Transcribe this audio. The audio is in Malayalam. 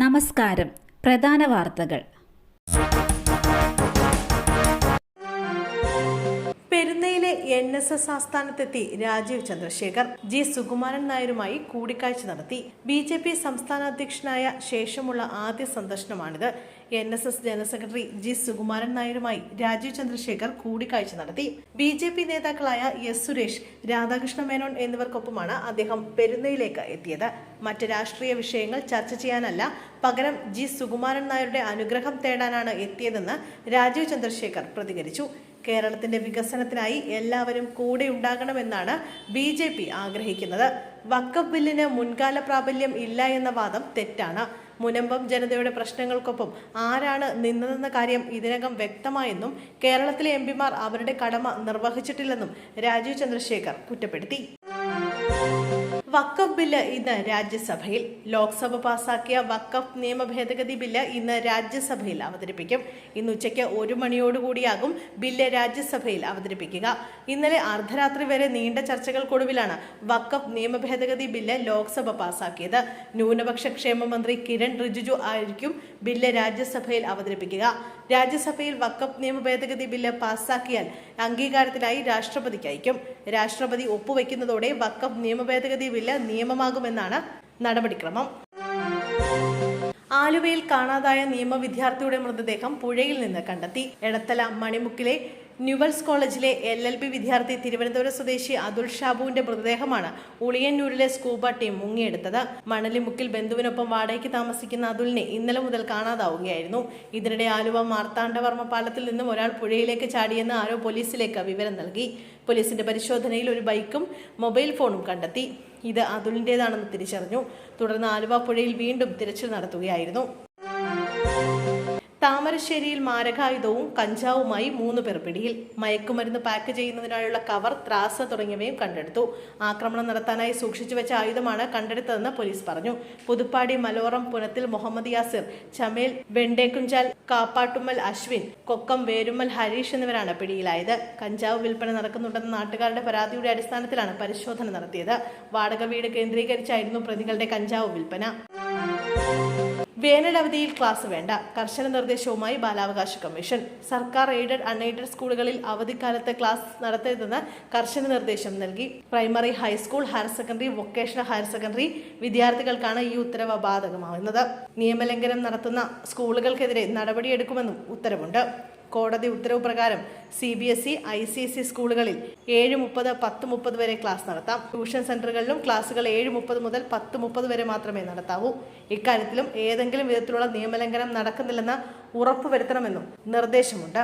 നമസ്കാരം. പ്രധാന വാർത്തകൾ. പെരുന്നയിലെ NSS ആസ്ഥാനത്തെത്തി രാജീവ് ചന്ദ്രശേഖർ ജി സുകുമാരൻ നായരുമായി കൂടിക്കാഴ്ച നടത്തി. BJP സംസ്ഥാന അധ്യക്ഷനായ ശേഷമുള്ള ആദ്യ സന്ദർശനമാണിത്. NSS general secretary G Sukumaran നായരുമായി രാജീവ് ചന്ദ്രശേഖർ കൂടിക്കാഴ്ച നടത്തി. BJP നേതാക്കളായ S സുരേഷ്, രാധാകൃഷ്ണ മേനോൻ എന്നിവർക്കൊപ്പമാണ് അദ്ദേഹം പെരുന്നയിലേക്ക് എത്തിയത്. മറ്റ് രാഷ്ട്രീയ വിഷയങ്ങൾ ചർച്ച ചെയ്യാനല്ല, പകരം ജി സുകുമാരൻ നായരുടെ അനുഗ്രഹം തേടാനാണ് എത്തിയതെന്ന് രാജീവ് ചന്ദ്രശേഖർ പ്രതികരിച്ചു. കേരളത്തിന്റെ വികസനത്തിനായി എല്ലാവരും കൂടെ ഉണ്ടാകണമെന്നാണ് BJP ആഗ്രഹിക്കുന്നത്. വഖഫ് ബില്ലിന് മുൻകാല പ്രാബല്യം ഇല്ല എന്ന വാദം തെറ്റാണ്. മുനമ്പം ജനതയുടെ പ്രശ്നങ്ങൾക്കൊപ്പം ആരാണ് നിന്നതെന്ന കാര്യം ഇതിനകം വ്യക്തമായെന്നും കേരളത്തിലെ MPമാർ അവരുടെ കടമ നിർവഹിച്ചിട്ടില്ലെന്നും രാജീവ് ചന്ദ്രശേഖർ കുറ്റപ്പെടുത്തി. വഖഫ് ബില്ല് ഇന്ന് രാജ്യസഭയിൽ. ലോക്സഭ പാസാക്കിയ വഖഫ് നിയമ ഭേദഗതി ബില്ല് ഇന്ന് രാജ്യസഭയിൽ അവതരിപ്പിക്കും. ഇന്ന് ഉച്ചയ്ക്ക് 1 മണിയോടുകൂടിയാകും ബില്ല് രാജ്യസഭയിൽ അവതരിപ്പിക്കുക. ഇന്നലെ അർദ്ധരാത്രി വരെ നീണ്ട ചർച്ചകൾക്കൊടുവിലാണ് വഖഫ് നിയമ ഭേദഗതി ബില്ല് ലോക്സഭ പാസാക്കിയത്. ന്യൂനപക്ഷ ക്ഷേമ മന്ത്രി കിരൺ റിജിജു ആയിരിക്കും ബില്ല് രാജ്യസഭയിൽ അവതരിപ്പിക്കുക. രാജ്യസഭയിൽ വഖഫ് നിയമ ഭേദഗതി ബില്ല് പാസാക്കിയാൽ അംഗീകാരത്തിനായി രാഷ്ട്രപതിക്ക് അയക്കും. രാഷ്ട്രപതി ഒപ്പുവെക്കുന്നതോടെ വഖഫ് നിയമ ഭേദഗതി ബില്ല് നിയമമാകുമെന്നാണ് നടപടിക്രമം. ആലുവയിൽ കാണാതായ നിയമ വിദ്യാർത്ഥിയുടെ മൃതദേഹം പുഴയിൽ നിന്ന് കണ്ടെത്തി. എടത്തല മണിമുക്കിലെ ന്യൂവൽസ് കോളേജിലെ LLB വിദ്യാർത്ഥി തിരുവനന്തപുരം സ്വദേശി അതുൽ ഷാബുവിന്റെ മൃതദേഹമാണ് ഉളിയന്നൂരിലെ സ്കൂബ ടീം മുങ്ങിയെടുത്തത്. മണലിമുക്കിൽ ബന്ധുവിനൊപ്പം വാടകയ്ക്ക് താമസിക്കുന്ന അതുലിനെ ഇന്നലെ മുതൽ കാണാതാവുകയായിരുന്നു. ഇതിനിടെ ആലുവ മാർത്താണ്ഡവർമ്മ പാലത്തിൽ നിന്നും ഒരാൾ പുഴയിലേക്ക് ചാടിയെന്ന് ആരോ പോലീസിലേക്ക് വിവരം നൽകി. പോലീസിന്റെ പരിശോധനയിൽ ഒരു ബൈക്കും മൊബൈൽ ഫോണും കണ്ടെത്തി. ഇത് അതുലിന്റേതാണെന്ന് തിരിച്ചറിഞ്ഞു. തുടർന്ന് ആലുവ പുഴയിൽ വീണ്ടും തിരച്ചിൽ നടത്തുകയായിരുന്നു. താമരശ്ശേരിയിൽ മാരകായുധവും കഞ്ചാവുമായി 3 പേർ പിടിയിൽ. മയക്കുമരുന്ന് പാക്ക് ചെയ്യുന്നതിനായുള്ള കവർ, ത്രാസ് തുടങ്ങിയവയും കണ്ടെടുത്തു. ആക്രമണം നടത്താനായി സൂക്ഷിച്ചുവെച്ച ആയുധമാണ് കണ്ടെടുത്തതെന്ന് പോലീസ് പറഞ്ഞു. പുതുപ്പാടി മലോറം പുനത്തിൽ മുഹമ്മദ് യാസിർ, ചമേൽ വെണ്ടേക്കുഞ്ചാൽ, കാപ്പാട്ടുമ്മൽ അശ്വിൻ, കൊക്കം വേരുമ്മൽ ഹരീഷ് എന്നിവരാണ് പിടിയിലായത്. കഞ്ചാവ് വിൽപ്പന നടക്കുന്നുണ്ടെന്ന നാട്ടുകാരുടെ പരാതിയുടെ അടിസ്ഥാനത്തിലാണ് പരിശോധന നടത്തിയത്. വാടക വീട് കേന്ദ്രീകരിച്ചായിരുന്നു പ്രതികളുടെ കഞ്ചാവ് വിൽപ്പന. വേനലവധിയിൽ ക്ലാസ് വേണ്ട, കർശന നിർദ്ദേശവുമായി ബാലാവകാശ കമ്മീഷൻ. സർക്കാർ എയ്ഡഡ് അൺഎയ്ഡഡ് സ്കൂളുകളിൽ അവധിക്കാലത്ത് ക്ലാസ് നടത്തരുതെന്ന് കർശന നിർദ്ദേശം നൽകി. Primary, high school, higher secondary, vocational higher secondary വിദ്യാർത്ഥികൾക്കാണ് ഈ ഉത്തരവ് ബാധകമാകുന്നത്. നിയമലംഘനം നടത്തുന്ന സ്കൂളുകൾക്കെതിരെ നടപടിയെടുക്കുമെന്നും ഉത്തരവുണ്ട്. കോടതി ഉത്തരവ് പ്രകാരം CBSE, ICSE സ്കൂളുകളിൽ 7:30, 10:30 വരെ ക്ലാസ് നടത്താം. ട്യൂഷൻ സെന്ററുകളിലും ക്ലാസുകൾ 7:30 മുതൽ 10:30 വരെ മാത്രമേ നടത്താവൂ. ഇക്കാര്യത്തിലും ഏതെങ്കിലും വിധത്തിലുള്ള നിയമലംഘനം നടക്കുന്നില്ലെന്ന് ഉറപ്പുവരുത്തണമെന്നും നിർദ്ദേശമുണ്ട്.